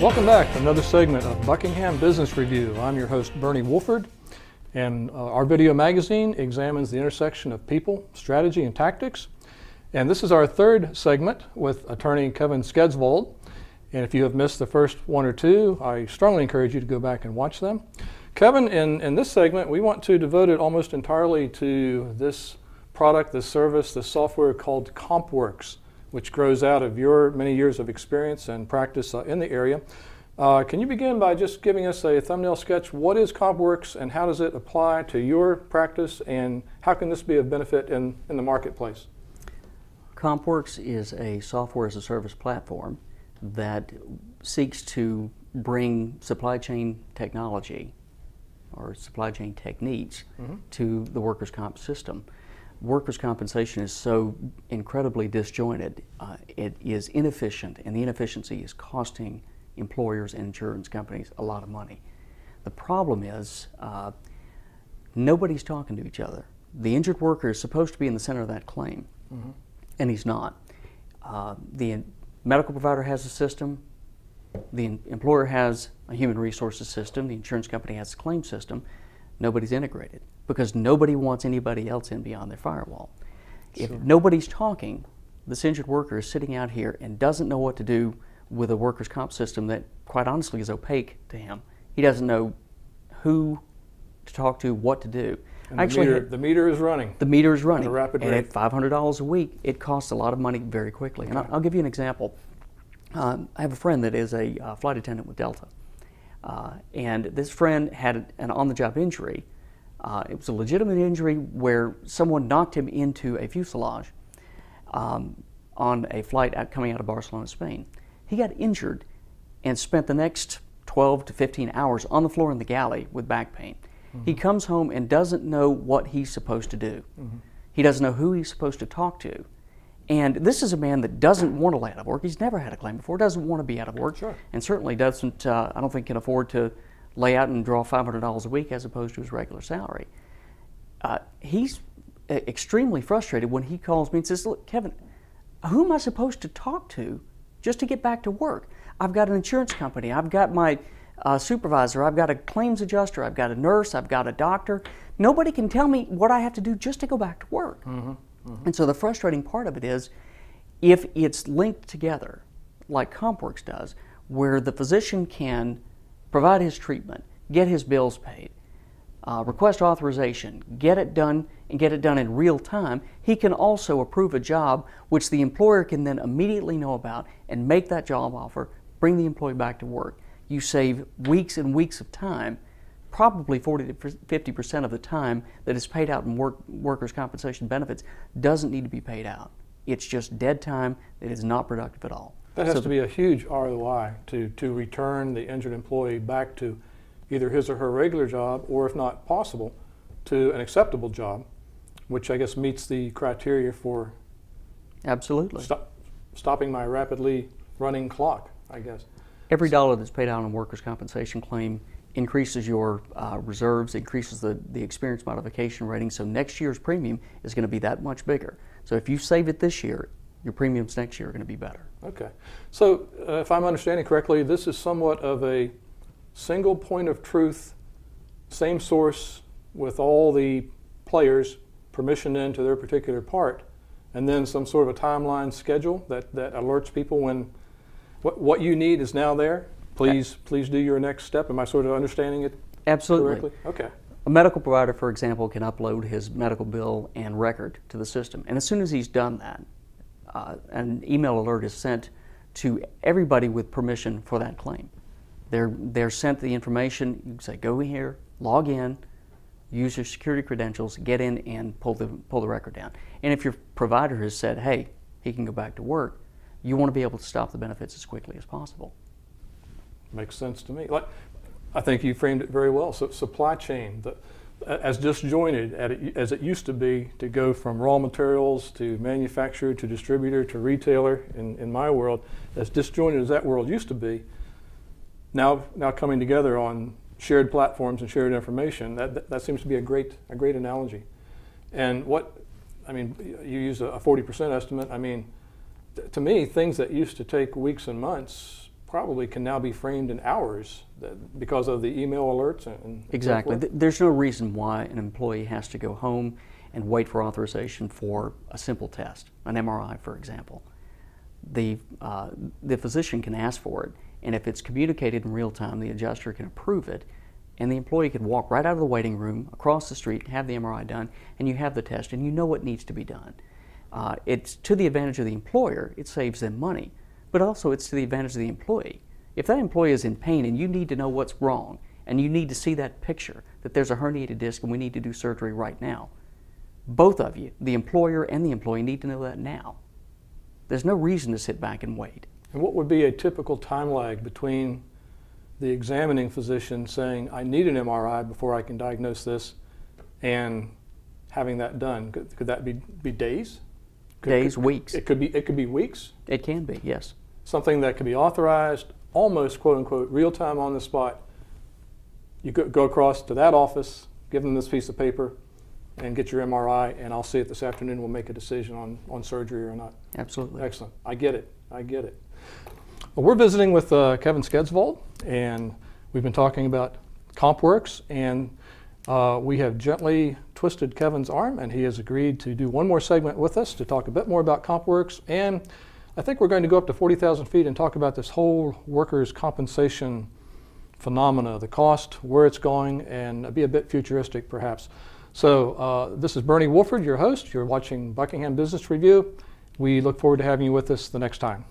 Welcome back to another segment of Buckingham Business Review. I'm your host, Bernie Wolford, and our video magazine examines the intersection of people, strategy, and tactics. And this is our third segment with attorney Kevin Skedsvold. And if you have missed the first one or two, I strongly encourage you to go back and watch them. Kevin, in this segment, we want to devote it almost entirely to this product, this service, this software called CompWorx, which grows out of your many years of experience and practice in the area. Can you begin by just giving us a thumbnail sketch? What is CompWorx and how does it apply to your practice, and how can this be of benefit in the marketplace? CompWorx is a software as a service platform that seeks to bring supply chain technology or supply chain techniques to the workers' comp system. Workers' compensation is so incredibly disjointed, it is inefficient, and the inefficiency is costing employers and insurance companies a lot of money. The problem is nobody's talking to each other. The injured worker is supposed to be in the center of that claim, and he's not. The medical provider has a system, the employer has a human resources system, the insurance company has a claim system. Nobody's integrated because nobody wants anybody else in beyond their firewall. If nobody's talking, this injured worker is sitting out here and doesn't know what to do with a workers' comp system that, quite honestly, is opaque to him. He doesn't know who to talk to, what to do. And the meter is running. The meter is running. At a rapid rate. And at $500 a week, it costs a lot of money very quickly. Okay. And I'll give you an example. I have a friend that is a flight attendant with Delta. And this friend had an on-the-job injury. It was a legitimate injury where someone knocked him into a fuselage on a flight coming out of Barcelona, Spain. He got injured and spent the next 12 to 15 hours on the floor in the galley with back pain. He comes home and doesn't know what he's supposed to do. He doesn't know who he's supposed to talk to. And this is a man that doesn't want to lay out of work. He's never had a claim before, doesn't want to be out of work, and certainly doesn't, I don't think, can afford to lay out and draw $500 a week as opposed to his regular salary. He's extremely frustrated when he calls me and says, "Look, Kevin, who am I supposed to talk to just to get back to work? I've got an insurance company, I've got my supervisor, I've got a claims adjuster, I've got a nurse, I've got a doctor. Nobody can tell me what I have to do just to go back to work." And so the frustrating part of it is, if it's linked together, like CompWorx does, where the physician can provide his treatment, get his bills paid, request authorization, get it done, and get it done in real time, he can also approve a job which the employer can then immediately know about and make that job offer, bring the employee back to work. You save weeks and weeks of time. Probably 40 to 50% of the time that is paid out in workers' compensation benefits doesn't need to be paid out. It's just dead time that is not productive at all. That has to be a huge ROI to return the injured employee back to either his or her regular job, or if not possible, to an acceptable job, which I guess meets the criteria for stopping my rapidly running clock, I guess. Every dollar that's paid out on a workers' compensation claim increases your reserves, increases the experience modification rating, so next year's premium is going to be that much bigger. So if you save it this year, your premiums next year are going to be better. Okay. So if I'm understanding correctly, this is somewhat of a single point of truth, same source with all the players permissioned into their particular part, and then some sort of a timeline schedule that alerts people when what you need is now there. Please do your next step. Am I sort of understanding it correctly? Okay. A medical provider, for example, can upload his medical bill and record to the system. And as soon as he's done that, an email alert is sent to everybody with permission for that claim. They're sent the information. You say, go here, log in, use your security credentials, get in and pull the record down. And if your provider has said, hey, he can go back to work, you want to be able to stop the benefits as quickly as possible. Makes sense to me. I think you framed it very well. So supply chain, as disjointed as it used to be, to go from raw materials to manufacturer to distributor to retailer in my world, as disjointed as that world used to be, now coming together on shared platforms and shared information, that seems to be a great analogy. And you use a 40% estimate. I mean, to me, things that used to take weeks and months probably can now be framed in hours because of the email alerts and exactly. There's no reason why an employee has to go home and wait for authorization for a simple test, an MRI, for example. The physician can ask for it, and if it's communicated in real time, the adjuster can approve it, and the employee can walk right out of the waiting room, across the street, have the MRI done, and you have the test, and you know what needs to be done. It's to the advantage of the employer. It saves them money, but also it's to the advantage of the employee. If that employee is in pain and you need to know what's wrong, and you need to see that picture, that there's a herniated disc and we need to do surgery right now, both of you, the employer and the employee, need to know that now. There's no reason to sit back and wait. And what would be a typical time lag between the examining physician saying, I need an MRI before I can diagnose this, and having that done? Could that be days? Days, weeks. It could be weeks? It can be, yes. Something that could be authorized almost, quote unquote, real time on the spot. You go across to that office, give them this piece of paper, and get your MRI, and I'll see it this afternoon. We'll make a decision on surgery or not. Absolutely. Excellent. I get it. Well, we're visiting with Kevin Skedsvold, and we've been talking about CompWorx, and we have gently twisted Kevin's arm, and he has agreed to do one more segment with us to talk a bit more about CompWorx, and I think we're going to go up to 40,000 feet and talk about this whole workers' compensation phenomena, the cost, where it's going, and be a bit futuristic perhaps. So this is Bernie Wolford, your host. You're watching Buckingham Business Review. We look forward to having you with us the next time.